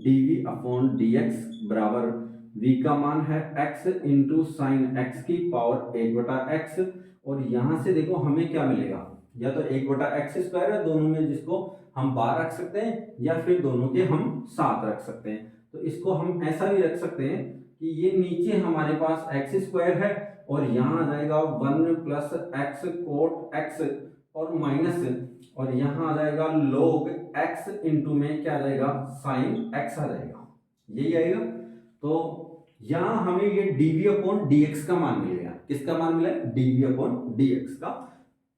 S1: dv अपॉन dx बराबर v का मान है x इंटू साइन एक्स की पावर 1/x। और यहाँ से देखो हमें क्या मिलेगा, या तो 1/x स्क्वायर है, दोनों में जिसको हम बार रख सकते हैं या फिर दोनों के हम साथ रख सकते हैं। तो इसको हम ऐसा भी रख सकते हैं कि ये नीचे हमारे पास एक्स स्क्वायर है और यहाँ आ जाएगा 1 प्लस एक्स कोट एक्स और माइनस, और यहाँ आ जाएगा log x इंटू में क्या आ जाएगा साइन x आ जाएगा, यही आएगा। तो यहाँ हमें ये dv अपॉन dx का मान मिलेगा। किसका मान मिला? dv अपॉन dx का।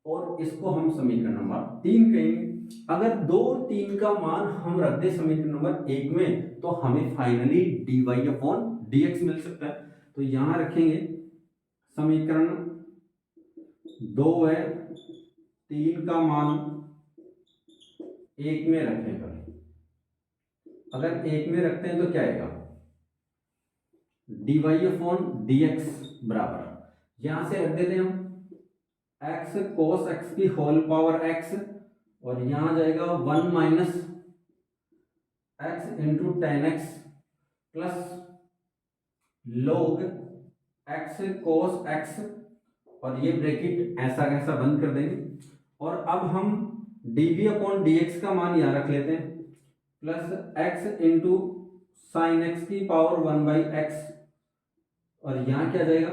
S1: और इसको हम समीकरण नंबर 3 कहेंगे। अगर 2 और 3 का मान हम रख दें समीकरण नंबर 1 में तो हमें फाइनली dy अपॉन dx मिल सकता है। तो यहाँ रखेंगे समीकरण 2 है, 3 का मान 1 में रखें। अगर 1 में रखते हैं तो क्या आएगा, dy अपॉन dx बराबर, यहां से रख देते हैं हम x cos x की होल पावर x, और यहां जाएगा 1 minus x into ten x plus log x cos x, और ये ब्रैकेट ऐसा कैसा बंद कर देंगे। और अब हम dv अपॉन dx का मान यहाँ रख लेते हैं plus x into sine x की पावर 1/x, और यहाँ क्या जाएगा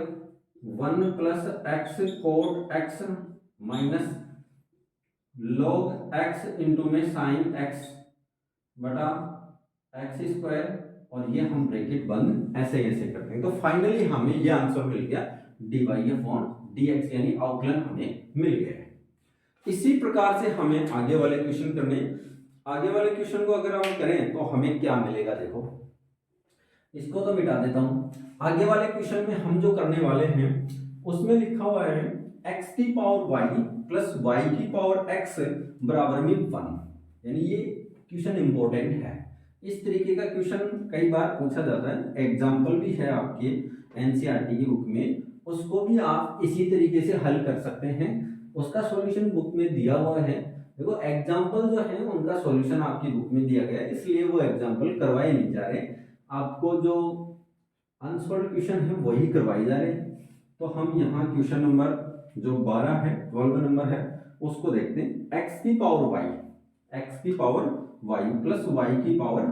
S1: 1 plus x cot x minus log x into में साइन एक्स बटा एक्स स्क्वायर, और ये हम ब्रैकेट बंद ऐसे ऐसे करते हैं। तो फाइनली हमें ये आंसर मिल गया dy अपॉन dx, यानी अवकलन हमें मिल गया है। इसी प्रकार से हमें आगे वाले क्वेश्चन करने। आगे वाले क्वेश्चन को अगर हम करें तो हमें क्या मिलेगा, देखो इसको तो मिटा देता हूं। आगे वाले क्वेश्चन में हम जो करने वाले हैं उसमें लिखा हुआ है x की पावर y प्लस y की पावर x बराबर में 1, यानी ये क्वेश्चन इंपॉर्टेंट है। इस तरीके का क्वेश्चन कई बार पूछा जाता है, एग्जाम्पल भी है आपके एनसीईआरटी की बुक में, उसको भी आप इसी तरीके से हल कर सकते हैं। उसका सॉल्यूशन बुक में दिया हुआ है। देखो एग्जाम्पल जो है उनका सॉल्यूशन आपकी बुक में दिया गया है, इसलिए वो एग्जाम्पल करवाए नहीं जा रहे, आपको जो अनसॉल्व्ड क्वेश्चन है वही करवाए जा रहे हैं। तो हम यहाँ क्वेश्चन नंबर जो 12 है 12 नंबर है उसको देखते हैं। x की पावर y प्लस y की पावर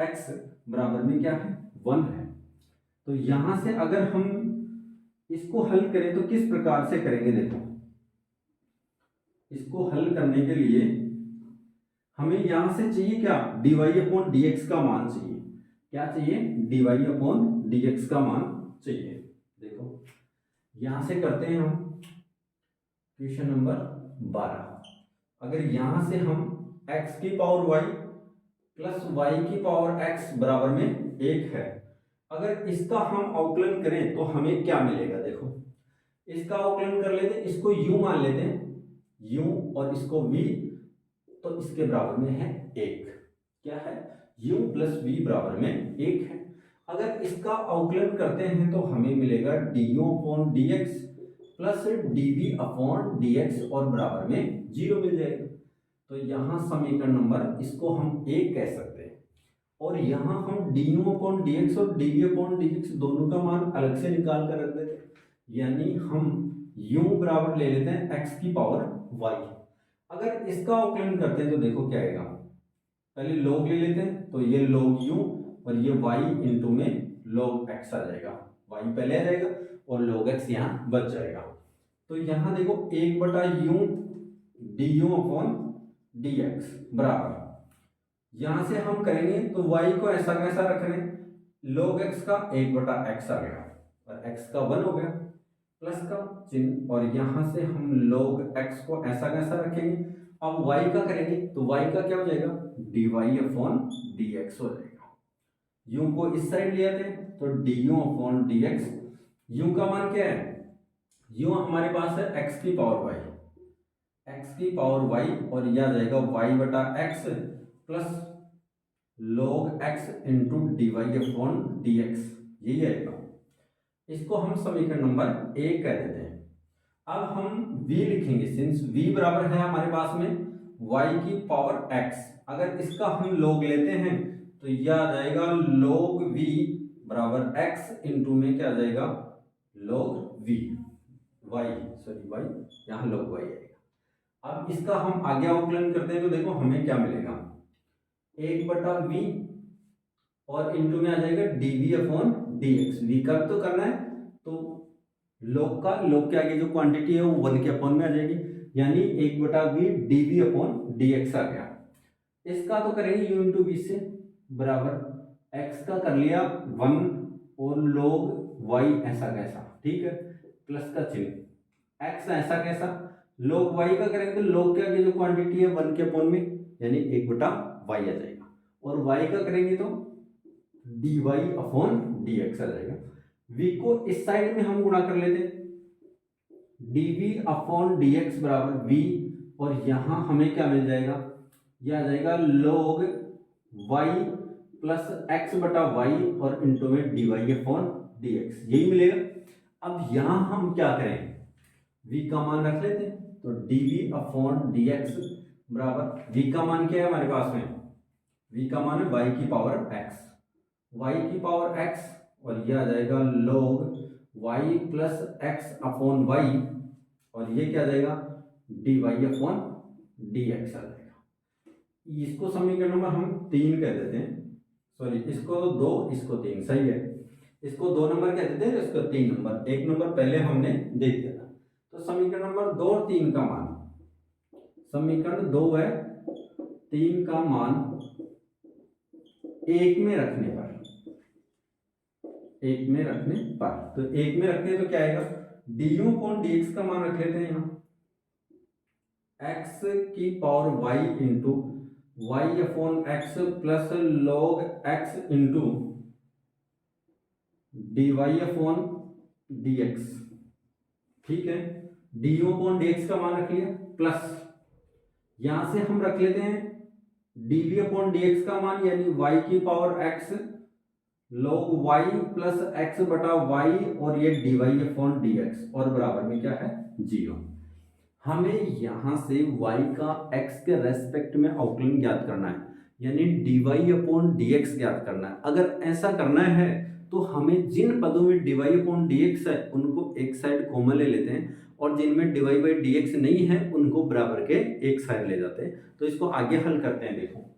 S1: x बराबर में क्या है 1 है। तो यहाँ से अगर हम इसको हल करें तो किस प्रकार से करेंगे, देखो इसको हल करने के लिए हमें यहां से चाहिए क्या, dy अपॉन dx का मान चाहिए। क्या चाहिए, dy अपॉन dx का मान चाहिए। देखो यहां से करते हैं हम क्वेश्चन नंबर 12। अगर यहां से हम x की पावर y प्लस y की पावर x बराबर में 1 है, अगर इसका हम अवकलन करें तो हमें क्या मिलेगा। देखो इसका अवकलन कर लेते हैं, इसको u मान लेते हैं u और इसको v, तो इसके बराबर में है 1। क्या है, u प्लस v बराबर में 1 है। अगर इसका अवकलन करते हैं तो हमें मिलेगा du upon dx plus dv upon dx और बराबर में 0 मिल जाएगा। तो यहाँ समीकरण नंबर इसको हम 1 कह सकते हैं, और यहाँ हम du अपॉन dx और dv अपॉन dx दोनों का मान अलग से निकाल कर रख देते हैं, यानी हम u बराबर ले लेते हैं x की पावर y। अगर इसका अवकलन करते हैं तो देखो क्या आएगा, पहले log ले लेते हैं तो ये log u और ये y इंटू में log x आ जाएगा, y पहले आ जाएगा और log x यहाँ बच जाएगा। तो यहाँ देखो 1/u du अपॉन dx बराबर, यहां से हम करेंगे तो y को ऐसा कैसा रख रहे हैं, log x का 1/x आ गया और x का 1 हो गया प्लस का चिन्ह, और यहां से हम log x को ऐसा कैसा रखेंगे। अब y का करेंगे तो y का क्या हो जाएगा, dy अपॉन dx हो जाएगा। u को इस साइड ले आते हैं तो du अपॉन dx, u का मान क्या है, यूं हमारे पास है x की पावर y, x की पावर y, और यह आ जाएगा y बटा x plus log x into d y upon d x, यही आएगा। इसको हम समीकरण नंबर एक कह देते हैं। अब हम v लिखेंगे, सिंस v बराबर है हमारे पास में y की पावर x, अगर इसका हम log लेते हैं तो यह आ जाएगा log v बराबर x इंटू में क्या आ जाएगा log v, y sorry y, यहाँ log y आएगा। अब इसका हम आगे अवकलन करते हैं तो देखो हमें क्या मिलेगा, 1/v और इंटू में आ जाएगा dv अपॉन dx, v का तो करना है तो log के आगे जो क्वांटिटी है वो 1 के अपॉन में आ जाएगी, यानी 1/v dv अपॉन dx आ गया। इसका तो करेंगे u इंटू वी से बराबर x का कर लिया 1 और log y ऐसा कैसा, ठीक है, प्लस का चिन्ह, x ऐसा कैसा, log y का करेंगे तो log के आगे जो क्वांटिटी है 1 के अपॉन में यानी 1/y आ जाएगा, और y का करेंगे तो dy अपॉन dx आ जाएगा। v को इस साइड में हम गुणा कर लेते, dv अपॉन dx बराबर v, और यहां हमें क्या मिल जाएगा, यह आ जाएगा log y प्लस x बटा y और इंटू में dy अपॉन dx, यही मिलेगा। अब यहां हम क्या करें, v का मान रख लेते हैं, तो dv अपॉन dx बराबर v का मान क्या है हमारे पास में, v का मान है y की पावर x, y की पावर x, और यह आ जाएगा log y plus x upon y, और ये क्या आ जाएगा dy अपॉन dx आ जाएगा। इसको समीकरण नंबर हम 3 कह देते हैं, सॉरी इसको 2 इसको 3, सही है, इसको 2 नंबर कह देते हैं, इसको 3 नंबर, 1 नंबर पहले हमने दे दिया था। तो समीकरण नंबर 2 और 3 का मान, समीकरण 2 है 3 का मान 1 में रखने पर, 1 में रखने पर, तो 1 में रखते हैं तो क्या आएगा, du अपॉन dx का मान रख लेते हैं यहाँ x की power y into y upon x plus log x into dy upon dx, ठीक है, du अपॉन dx का मान रख लिया, प्लस यहां से हम रख लेते हैं dv अपॉन dx का मान, यानी y की power x log y plus x बटा y, और ये dy अपॉन dx, और बराबर में क्या है 0। हमें यहां से y का x के रेस्पेक्ट में अवकलन ज्ञात करना है, यानी dy अपॉन dx ज्ञात करना है। अगर ऐसा करना है तो हमें जिन पदों में dy अपॉन dx है उनको एक साइड कॉमन ले लेते हैं, और जिनमें dy बाई dx नहीं है उनको बराबर के एक साइड ले जाते हैं। तो इसको आगे हल करते हैं, देखो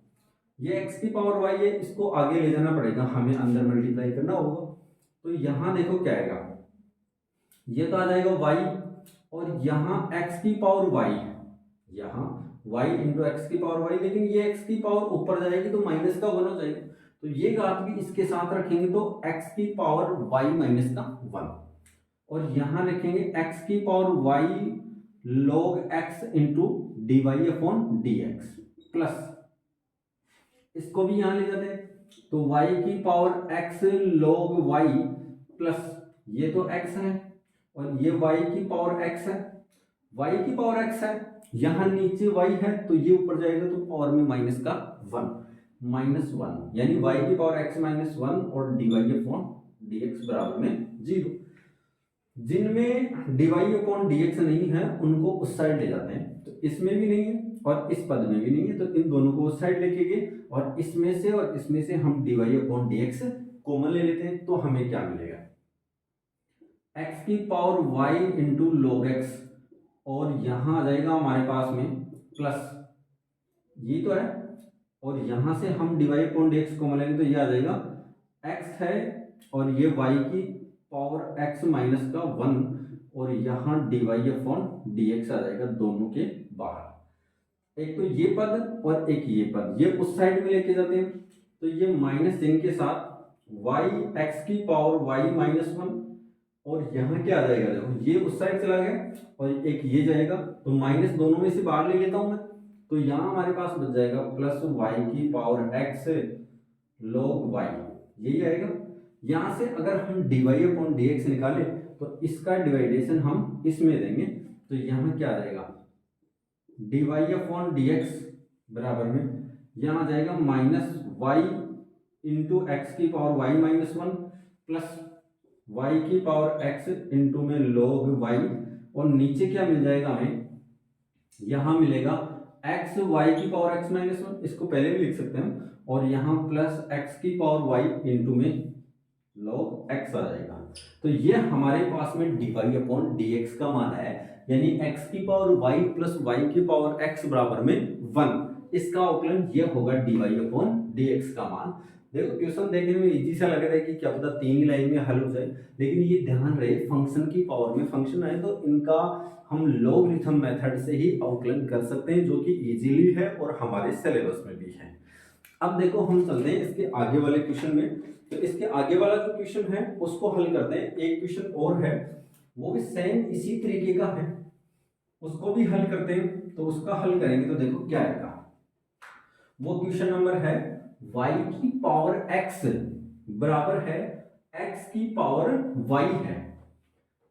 S1: ये x की पावर y है, इसको आगे ले जाना पड़ेगा, हमें अंदर मल्टीप्लाई करना होगा। तो यहां देखो क्या आएगा, ये तो आ जाएगा y, और यहाँ x की पावर y है, यहाँ y इंटू एक्स की पावर y, लेकिन ये x की पावर ऊपर जाएगी तो माइनस का 1 हो जाएगा, तो ये घात भी इसके साथ रखेंगे तो x की पावर y माइनस का 1, और यहाँ लिखेंगे x की power y log x into d y upon d x, plus इसको भी यहाँ ले जाते हैं तो y की power x log y plus ये तो x है और ये y की पावर x है, y की पावर x है, यहाँ नीचे y है तो ये ऊपर जाएगा तो पावर में माइनस का 1 माइनस 1, यानी y की पावर x माइनस 1 और dy अपॉन dx बराबर में 0। जिनमें dy अपॉन dx नहीं है उनको उस साइड ले जाते हैं, तो इसमें भी नहीं है और इस पद में भी नहीं है, तो इन दोनों को उस साइड लेके गए और इसमें से हम dy अपॉन dx कॉमन ले लेते हैं, तो हमें क्या मिलेगा x की power y into log x, और यहाँ आ जाएगा हमारे पास में प्लस ये तो है, और यहाँ से हम dy अपॉन dx कॉमन लेंगे तो ये आ जाएगा x है और ये y की पावर x माइनस का 1 और यहाँ dy अपॉन dx आ जाएगा दोनों के बाहर, एक तो ये पद और एक ये पद, ये उस साइड में लेके जाते हैं तो ये माइनस चिन्ह के साथ y x की पावर y माइनस 1, और यहाँ क्या आ जाएगा देखो ये उस साइड चला गया और एक ये जाएगा तो माइनस दोनों में से बाहर ले लेता हूं मैं, तो यहाँ हमारे पास बच जाएगा प्लस y की पावर x log y, यही आएगा। यहाँ से अगर हम dy अपॉन dx निकालें तो इसका डिवाइडेशन हम इसमें देंगे, तो यहाँ क्या आ जाएगा dy अपॉन dx बराबर में यहाँ आ जाएगा माइनस वाई इंटू एक्स की power y minus one plus y की पावर एक्स इंटू में log वाई, और नीचे क्या मिल जाएगा हमें, यहाँ मिलेगा एक्स वाई की पावर एक्स माइनस वन, इसको पहले भी लिख सकते हैं, और यहाँ प्लस एक्स की पावर वाई इंटू में log x आ जाएगा। तो ये हमारे पास में dy अपॉन dx का मान है, यानी x की पावर y प्लस y की पावर x बराबर में 1, इसका अवकलन ये होगा dy अपॉन dx का मान। देखो क्वेश्चन देखने में इजी सा लग रहा है कि क्या पता 3 ही लाइन में हल हो जाए, लेकिन ये ध्यान रहे फंक्शन की पावर में फंक्शन आए तो इनका हम लॉगरिथम मेथड से ही अवकलन कर सकते हैं, जो कि इजीली है और हमारे सिलेबस में भी है। अब देखो हम चलते हैं इसके आगे वाले क्वेश्चन में, तो इसके आगे वाला जो क्वेश्चन है उसको हल करते हैं। एक क्वेश्चन और है वो भी सेम इसी तरीके का है, उसको भी हल करते हैं। तो उसका हल करेंगे तो देखो क्या आएगा, वो क्वेश्चन नंबर है y की पावर x बराबर है x की पावर y है,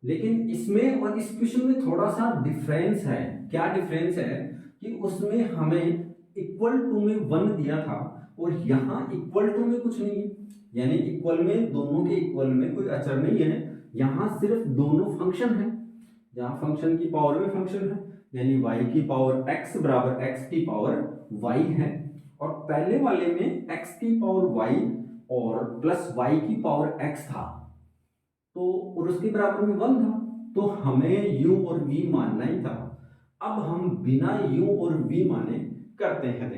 S1: लेकिन इसमें और इस क्वेश्चन में थोड़ा सा डिफरेंस है। क्या डिफरेंस है कि उसमें हमें इक्वल टू में 1 दिया था और यहाँ इक्वल टू में कुछ नहीं है, यानी इक्वल में दोनों के इक्वल में कोई अचर नहीं है, यहाँ सिर्फ दोनों फंक्शन है, जहाँ फंक्शन की पावर में फंक्शन है, यानी y की पावर x बराबर x की पावर y है, और पहले वाले में x की पावर y और प्लस y की पावर x था, तो और उसके बराबर में 1 था, तो हमें u और v मानना ही था। अब हम बिना u और v माने करते हैं।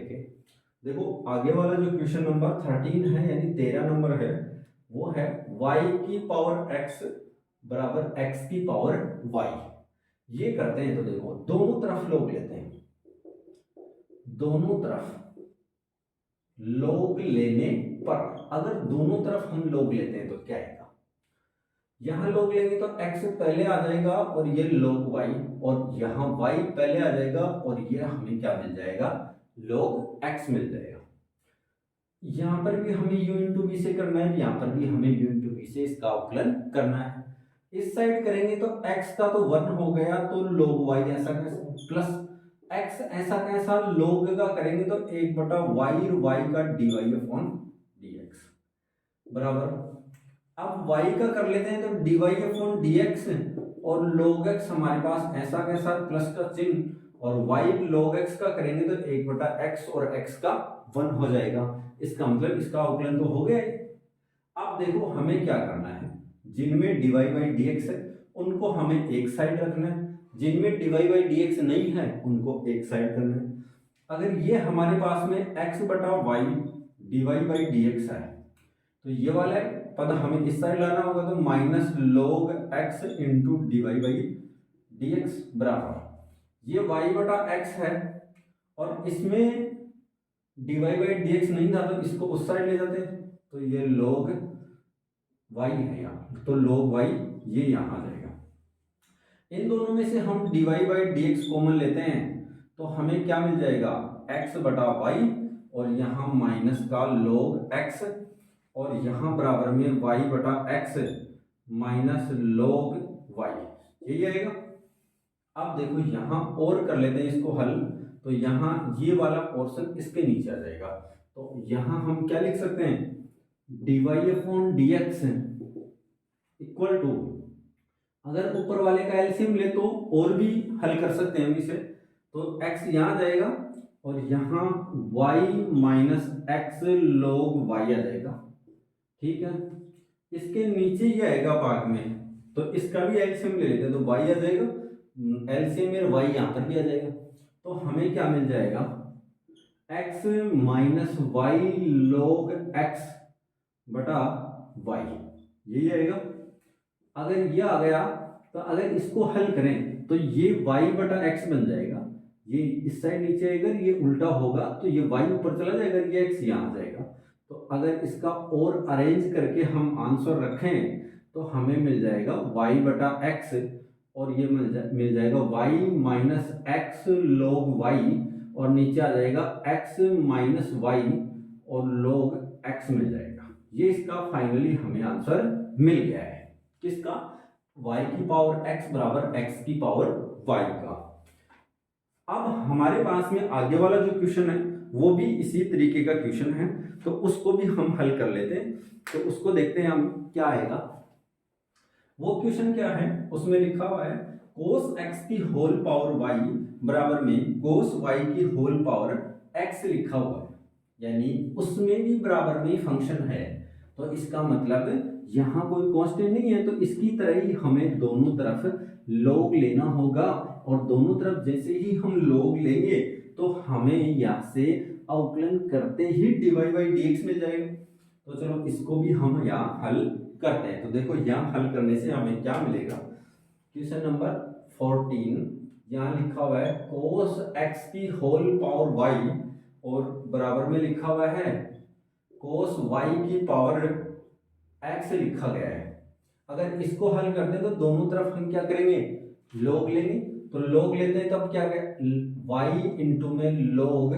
S1: देखो आगे वाला जो क्वेश्चन नंबर 13 है, यानी 13 नंबर है, वो है y की पावर x बराबर x की पावर y। ये करते हैं तो देखो दोनों तरफ लोग लेते हैं, दोनों तरफ लोग लेने पर अगर दोनों तरफ हम लोग लेते हैं तो क्या आएगा, यहां लोग लेंगे तो x पहले आ जाएगा और ये log y, और यहाँ y पहले आ जाएगा और ये हमें क्या मिल जाएगा, log x मिल जाएगा। यहाँ पर भी हमें u इंटू वी से करना है, यहाँ पर भी हमें u इंटू वी से इसका अवकलन करना है। इस साइड करेंगे तो x का तो 1 हो गया, तो log y ऐसा कैसा, प्लस x ऐसा कैसा log का करेंगे तो 1/y और y का dy अपॉन dx बराबर, अब y का कर लेते हैं तो dy अपॉन dx, और log x हमारे पास ऐसा कैसा प्लस का चिन्ह, और y log x का करेंगे तो 1/x और x का 1 हो जाएगा। इसका मतलब इसका अवकलन तो हो गया है। अब देखो हमें क्या करना है, जिनमें dy बाई dx है उनको हमें एक साइड रखना है, जिनमें dy बाई dx नहीं है उनको एक साइड करना है। अगर ये हमारे पास में x बटा y dy बाई dx है, तो ये वाला पद हमें इस साइड लाना होगा, तो minus log x into dy by dx बराबर, ये y बटा x है और इसमें dy बाई dx नहीं था तो इसको उस साइड ले जाते हैं, तो ये log y है यहाँ, तो log y ये यहाँ आ जाएगा। इन दोनों में से हम dy बाई dx कॉमन लेते हैं तो हमें क्या मिल जाएगा, x बटा y, और यहाँ माइनस का log x, और यहाँ बराबर में y बटा x माइनस log y, यही आएगा। अब देखो यहाँ और कर लेते हैं इसको हल, तो यहाँ ये वाला पोर्शन इसके नीचे आ जाएगा, तो यहाँ हम क्या लिख सकते हैं, dy upon dx equal to, अगर ऊपर वाले का एलसीएम ले तो और भी हल कर सकते हैं हम इसे, तो x यहाँ आ जाएगा और यहाँ y minus x log y आ जाएगा, ठीक है। इसके नीचे ये आएगा भाग में, तो इसका भी एलसीएम ले लेते हैं, तो y आ जाएगा, एलसीएम में y यहाँ पर भी आ जाएगा, तो हमें क्या मिल जाएगा, x minus y log x बटा y, यही आएगा। अगर ये आ गया तो अगर इसको हल करें तो ये y बटा x बन जाएगा, ये इस साइड नीचे आएगा, ये उल्टा होगा तो ये y ऊपर चला जाएगा, ये x यहाँ आ जाएगा। तो अगर इसका और अरेंज करके हम आंसर रखें तो हमें मिल जाएगा y बटा x, और ये मिल जाएगा y minus x log y, और नीचे आ जाएगा x माइनस y और log x मिल जाएगा। ये इसका फाइनली हमें आंसर मिल गया है, किसका, y की पावर x बराबर x की पावर y का। अब हमारे पास में आगे वाला जो क्वेश्चन है वो भी इसी तरीके का क्वेश्चन है, तो उसको भी हम हल कर लेते हैं। तो उसको देखते हैं हम क्या आएगा। वो क्वेश्चन क्या है, उसमें लिखा हुआ है cos x की होल पावर y बराबर में cos y की होल पावर x लिखा हुआ है, यानी उसमें भी बराबर में फंक्शन है। तो इसका मतलब यहाँ कोई कांस्टेंट नहीं है, तो इसकी तरह ही हमें दोनों तरफ log लेना होगा, और दोनों तरफ जैसे ही हम log लेंगे तो हमें यहाँ से अवकलन करते ही dy by dx मिल जाएगा। तो चलो इसको भी हम यहाँ हल करते हैं। तो देखो यहाँ हल करने से हमें क्या मिलेगा, क्वेश्चन नंबर 14 यहाँ लिखा हुआ है cos x की होल पावर y और बराबर में लिखा हुआ है cos y की पावर x लिखा गया है। अगर इसको हल करते हैं तो दोनों तरफ हम क्या करेंगे, log लेंगे। तो log लेते हैं तब क्या गया, y इंटू में log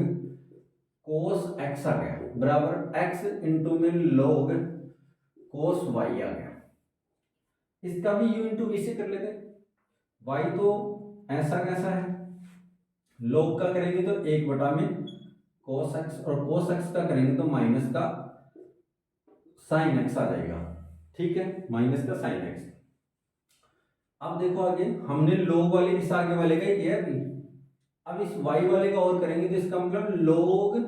S1: cos x आ गया बराबर x इंटू में log cos y आ गया। इसका भी u इंटू v से कर लेते हैं। y तो ऐसा कैसा है, log का करेंगे तो 1 में cos x, और cos x का करेंगे तो माइनस का sin x आ जाएगा। ठीक है, माइनस का sin x। अब देखो आगे हमने log वाले इस आगे वाले का ही किया है अभी। अब इस y वाले का और करेंगे तो इसका मतलब log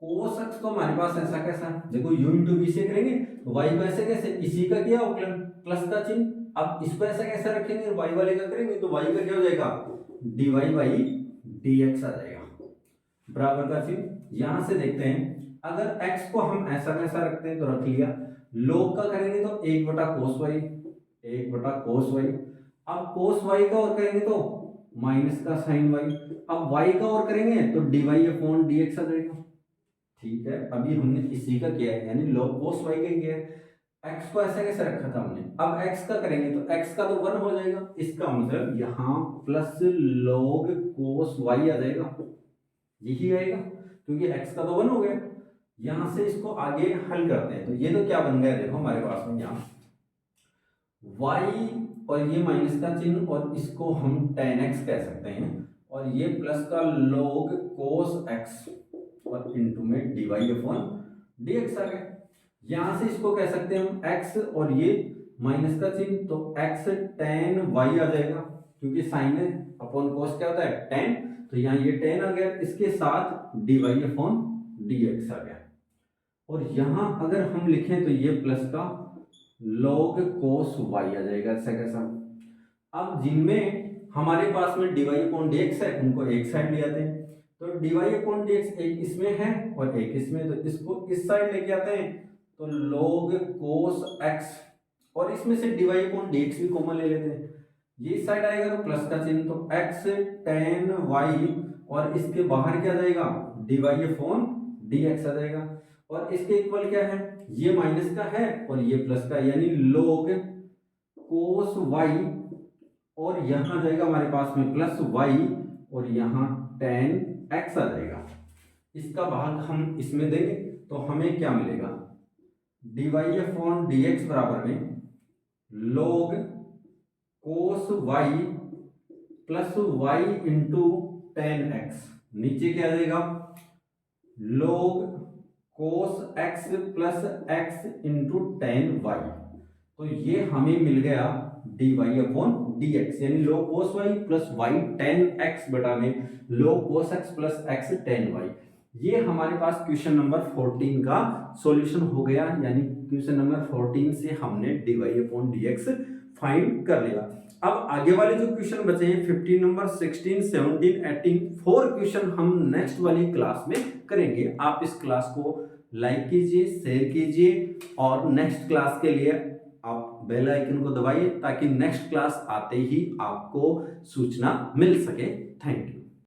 S1: cos x तो हमारे पास ऐसा कैसा, देखो u इंटू v से करेंगे तो y को ऐसे कैसे, इसी का किया अवकलन प्लस का चिन्ह। अब इसको ऐसा कैसा रखेंगे, y वाले का करेंगे तो y का क्या हो जाएगा, dy बाई dx आ जाएगा बराबर का चिन्ह। यहां से देखते हैं अगर x को हम ऐसा कैसा रखते हैं तो रख लिया, log का करेंगे तो 1/cos y, 1/cos y। अब cos y का और करेंगे तो माइनस का sin y। अब y का और करेंगे तो dy अपॉन dx आ जाएगा। ठीक है, अभी हमने इसी का किया है, यानी log cos y का किया है। x को ऐसा कैसे रखा था हमने, अब x का करेंगे तो x का तो 1 हो जाएगा, इसका मतलब यहाँ प्लस log cos y आ जाएगा, यही आएगा क्योंकि x का तो 1 हो गया। यहां से इसको आगे हल करते हैं तो ये तो क्या बन गया, देखो हमारे पास में यहाँ y और ये माइनस का चिन्ह, और इसको हम tan x कह सकते हैं, और ये प्लस का log cos x और इनटू में dy अपॉन dx आ गया। यहां से इसको कह सकते हैं हम x और ये माइनस का चिन्ह, तो x tan y आ जाएगा, क्योंकि साइन अपॉन cos क्या होता है tan, तो यहाँ ये tan आ गया, इसके साथ dy अपॉन dx आ गया। और यहाँ अगर हम लिखें तो ये प्लस का log cos y आ जाएगा, ऐसा कैसा। अब जिनमें हमारे पास में dy अपॉन dx है उनको एक साइड ले आते हैं, तो dy अपॉन dx एक इसमें है और एक इसमें, तो इसको इस साइड लेके आते हैं तो log cos x, और इसमें से dy अपॉन dx भी कॉमन ले लेते हैं, ये इस साइड आएगा तो प्लस का चिन्ह, तो x tan y, और इसके बाहर क्या जाएगा dy अपॉन dx आ जाएगा, और इसके इक्वल क्या है, ये माइनस का है और ये प्लस का, यानी log cos y, और यहाँ जाएगा हमारे पास में प्लस y, और यहाँ tan x आ जाएगा। इसका भाग हम इसमें देंगे तो हमें क्या मिलेगा, dy अपॉन dx बराबर में log cos y plus y into tan x, नीचे क्या आ जाएगा log cos x plus x into tan y, तो ये हमें मिल गया dy अपॉन dx, यानी log cos y plus y tan x बटा में log cos x plus x tan y। ये हमारे पास क्वेश्चन नंबर 14 का सॉल्यूशन हो गया, यानी क्वेश्चन नंबर 14 से हमने dy अपॉन dx फाइंड कर लिया। अब आगे वाले जो क्वेश्चन बचे हैं 15 नंबर 16, 17, 18, 4 क्वेश्चन हम नेक्स्ट वाली क्लास में करेंगे। आप इस क्लास को लाइक कीजिए, शेयर कीजिए, और नेक्स्ट क्लास के लिए आप बेल आइकन को दबाइए ताकि नेक्स्ट क्लास आते ही आपको सूचना मिल सके। Thank you.